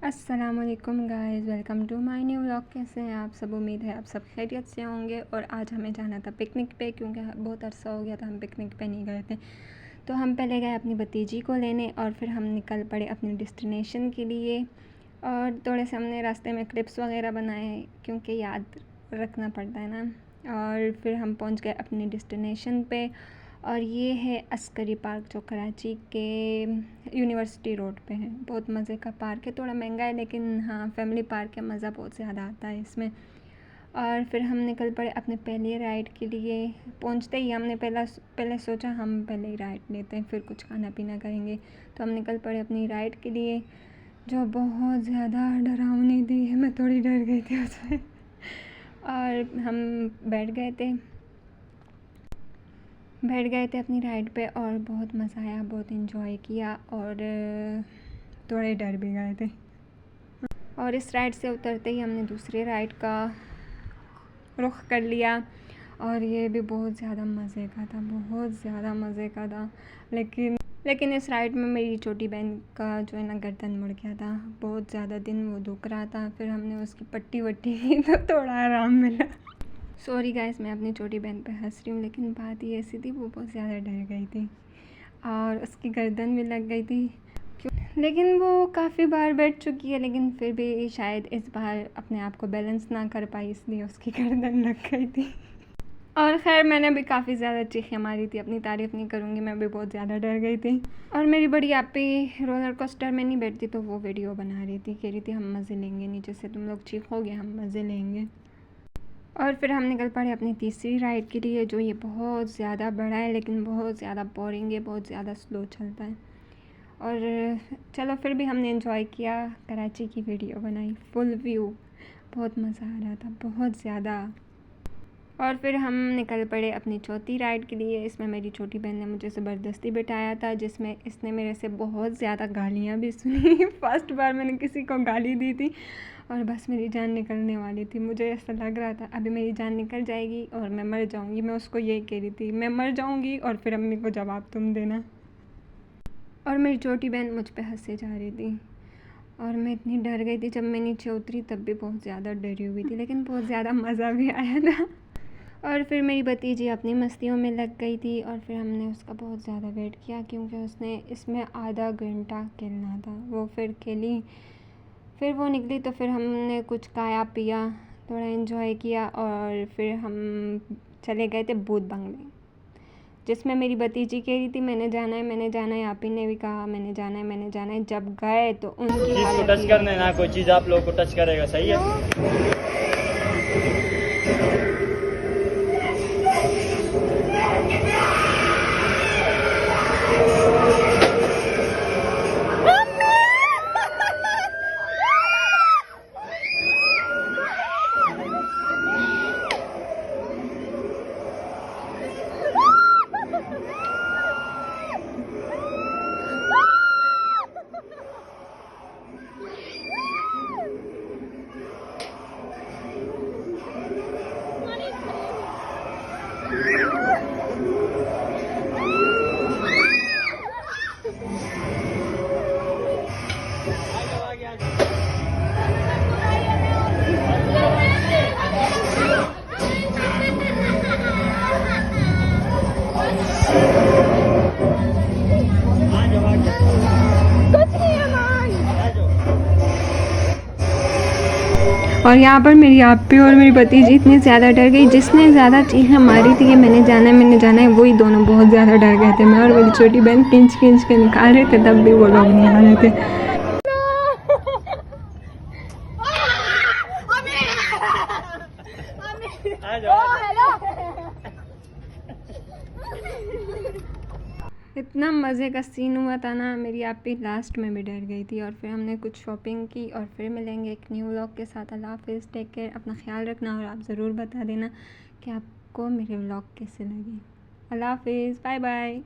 अस्सलामुअलैकुम guys, welcome to my new vlog. कैसे हैं आप सब? उम्मीद है आप सब खैरियत से होंगे। और आज हमें जाना था पिकनिक पे, क्योंकि बहुत अरसा हो गया था हम पिकनिक पे नहीं गए थे। तो हम पहले गए अपनी भतीजी को लेने और फिर हम निकल पड़े अपनी डेस्टिनेशन के लिए। और थोड़े से हमने रास्ते में क्लिप्स वगैरह बनाए, क्योंकि याद रखना पड़ता है ना। और फिर हम पहुँच गए अपनी डेस्टिनेशन पे। और ये है अस्करी पार्क, जो कराची के यूनिवर्सिटी रोड पे है। बहुत मज़े का पार्क है, थोड़ा महंगा है लेकिन हाँ फैमिली पार्क है, मज़ा बहुत ज़्यादा आता है इसमें। और फिर हम निकल पड़े अपने पहली राइड के लिए। पहुंचते ही हमने पहले सोचा हम पहले ही राइड लेते हैं, फिर कुछ खाना पीना करेंगे। तो हम निकल पड़े अपनी राइड के लिए, जो बहुत ज़्यादा डरावनी थी। मैं थोड़ी डर गई थी उसमें। और हम बैठ गए थे अपनी राइड पे और बहुत मज़ा आया, बहुत इन्जॉय किया और थोड़े डर भी गए थे। और इस राइड से उतरते ही हमने दूसरी राइड का रुख कर लिया। और ये भी बहुत ज़्यादा मज़े का था, बहुत ज़्यादा मज़े का था। लेकिन इस राइड में मेरी छोटी बहन का जो है ना गर्दन मुड़ गया था, बहुत ज़्यादा दिन वो दुख रहा था। फिर हमने उसकी पट्टी वट्टी की तो थोड़ा आराम मिला। सॉरी गाइस, मैं अपनी छोटी बहन पे हंस रही हूँ, लेकिन बात ये ऐसी थी, वो बहुत ज़्यादा डर गई थी और उसकी गर्दन भी लग गई थी। लेकिन वो काफ़ी बार बैठ चुकी है, लेकिन फिर भी शायद इस बार अपने आप को बैलेंस ना कर पाई, इसलिए उसकी गर्दन लग गई थी। और ख़ैर मैंने भी काफ़ी ज़्यादा चीखें मारी थी, अपनी तारीफ़ नहीं करूँगी, मैं भी बहुत ज़्यादा डर गई थी। और मेरी बड़ी आपी रोलर कोस्टर में नहीं बैठती, तो वो वीडियो बना रही थी, कह रही थी हम मज़े लेंगे, नीचे से तुम लोग चीखोगे, हम मज़े लेंगे। और फिर हम निकल पड़े अपनी तीसरी राइड के लिए, जो ये बहुत ज़्यादा बड़ा है लेकिन बहुत ज़्यादा बोरिंग है, बहुत ज़्यादा स्लो चलता है। और चलो फिर भी हमने एंजॉय किया, कराची की वीडियो बनाई, फुल व्यू, बहुत मज़ा आ रहा था, बहुत ज़्यादा। और फिर हम निकल पड़े अपनी चौथी राइड के लिए। इसमें मेरी छोटी बहन ने मुझे ज़बरदस्ती बिठाया था, जिसमें इसने मेरे से बहुत ज़्यादा गालियाँ भी सुनी। फर्स्ट बार मैंने किसी को गाली दी थी और बस मेरी जान निकलने वाली थी। मुझे ऐसा लग रहा था अभी मेरी जान निकल जाएगी और मैं मर जाऊँगी। मैं उसको यही कह रही थी, मैं मर जाऊँगी और फिर अम्मी को जवाब तुम देना। और मेरी छोटी बहन मुझ पे हंसे जा रही थी और मैं इतनी डर गई थी। जब मैं नीचे उतरी तब भी बहुत ज़्यादा डरी हुई थी, लेकिन बहुत ज़्यादा मज़ा भी आया था। और फिर मेरी भतीजी अपनी मस्तियों में लग गई थी और फिर हमने उसका बहुत ज़्यादा वेट किया, क्योंकि उसने इसमें आधा घंटा खेलना था। वो फिर खेली, फिर वो निकली, तो फिर हमने कुछ खाया पिया, थोड़ा एंजॉय किया और फिर हम चले गए थे भूत बंगले, जिसमें मेरी भतीजी कह रही थी मैंने जाना है, मैंने जाना है। आपी ने भी कहा मैंने जाना है, मैंने जाना है। जब गए तो उनकी चीज़ को टच करने ना, कोई चीज़ आप लोगों को टच करेगा, सही है। और यहाँ पर मेरी आपी और मेरी भतीजी इतनी ज़्यादा डर गई, जिसने ज़्यादा चीखें मारी थी कि मैंने जाना है, वही दोनों बहुत ज़्यादा डर गए थे। मैं और मेरी छोटी बहन खींच के निकाल रहे थे, तब भी वो लोग नहीं आ रहे थे। इतना मज़े का सीन हुआ था ना, मेरी आपी लास्ट में भी डर गई थी। और फिर हमने कुछ शॉपिंग की और फिर मिलेंगे एक न्यू व्लॉग के साथ। अल्लाह हाफ़िज़, टेक केयर, अपना ख्याल रखना और आप ज़रूर बता देना कि आपको मेरे व्लॉग कैसे लगे। अल्लाह हाफ़िज़, बाय बाय।